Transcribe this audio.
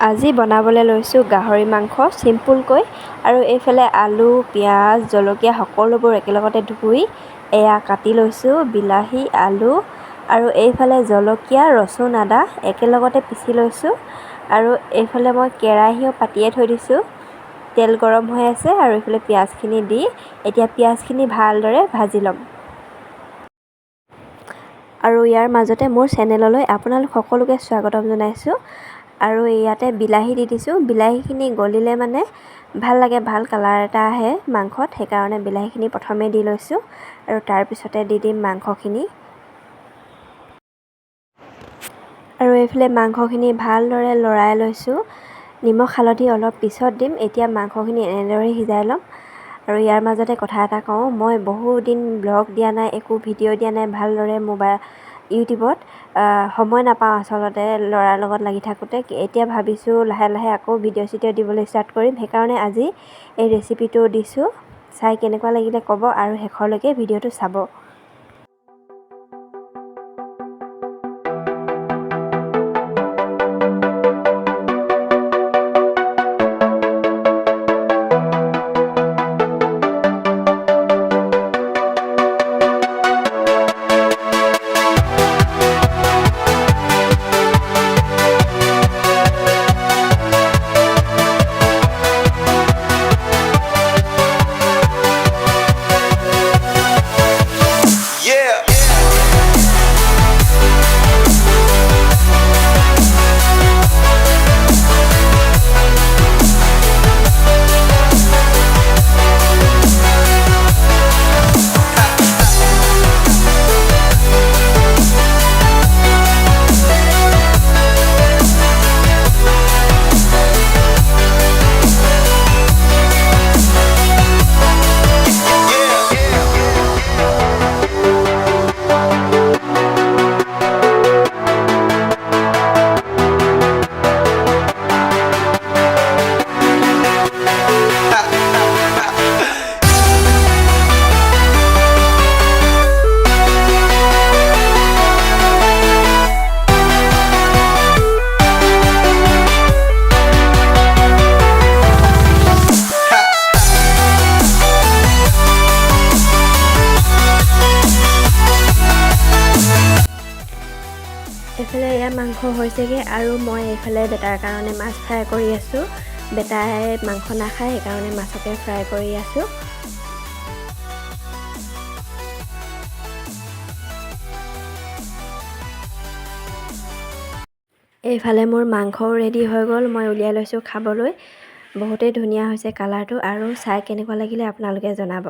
আজি বনাবলৈ লৈছোঁ গাহৰি মাংস চিম্পুলকৈ আৰু এইফালে আলু, পিঁয়াজ, জলকীয়া সকলোবোৰ একেলগতে ধুই এয়া কাটি লৈছোঁ। বিলাহী, আলু আৰু এইফালে জলকীয়া, ৰচুন, আদা একেলগতে পিচি লৈছোঁ আৰু এইফালে মই কেৰাহীও পাতিয়ে থৈ দিছোঁ। তেল গৰম হৈ আছে আৰু এইফালে পিঁয়াজখিনি দি এতিয়া পিঁয়াজখিনি ভালদৰে ভাজি ল'ম। আৰু ইয়াৰ মাজতে মোৰ চেনেললৈ আপোনালোক সকলোকে স্বাগতম জনাইছোঁ। আৰু ইয়াতে বিলাহী দি দিছোঁ। বিলাহীখিনি গলিলে মানে ভাল লাগে, ভাল কালাৰ এটা আহে মাংসত, সেইকাৰণে বিলাহীখিনি প্ৰথমে দি লৈছোঁ আৰু তাৰপিছতে দি দিম মাংসখিনি। আৰু এইফালে মাংসখিনি ভালদৰে লৰাই লৈছোঁ। নিমখ হালধি অলপ পিছত দিম। এতিয়া মাংসখিনি এনেদৰে সিজাই ল'ম। আৰু ইয়াৰ মাজতে কথা এটা কওঁ, মই বহুদিন ব্লগ দিয়া নাই, একো ভিডিঅ' দিয়া নাই ভালদৰে ইউটিউবত সময় নাপাওঁ আচলতে ল'ৰাৰ লগত লাগি থাকোঁতে। এতিয়া ভাবিছোঁ লাহে লাহে আকৌ ভিডিঅ' চিডিঅ' দিবলৈ ষ্টাৰ্ট কৰিম, সেইকাৰণে আজি এই ৰেচিপিটো দিছোঁ। চাই কেনেকুৱা লাগিলে ক'ব আৰু শেষলৈকে ভিডিঅ'টো চাব। এইফালে এয়া মাংস হৈছেগৈ আৰু মই এইফালে বেটাৰ কাৰণে মাছ ফ্ৰাই কৰি আছোঁ। বেটাই মাংস নাখায়, সেইকাৰণে মাছকে ফ্ৰাই কৰি আছোঁ। এইফালে মোৰ মাংসও ৰেডি হৈ গ'ল, মই উলিয়াই লৈছোঁ খাবলৈ। বহুতেই ধুনীয়া হৈছে কালাৰটো, আৰু চাই কেনেকুৱা লাগিলে আপোনালোকে জনাব।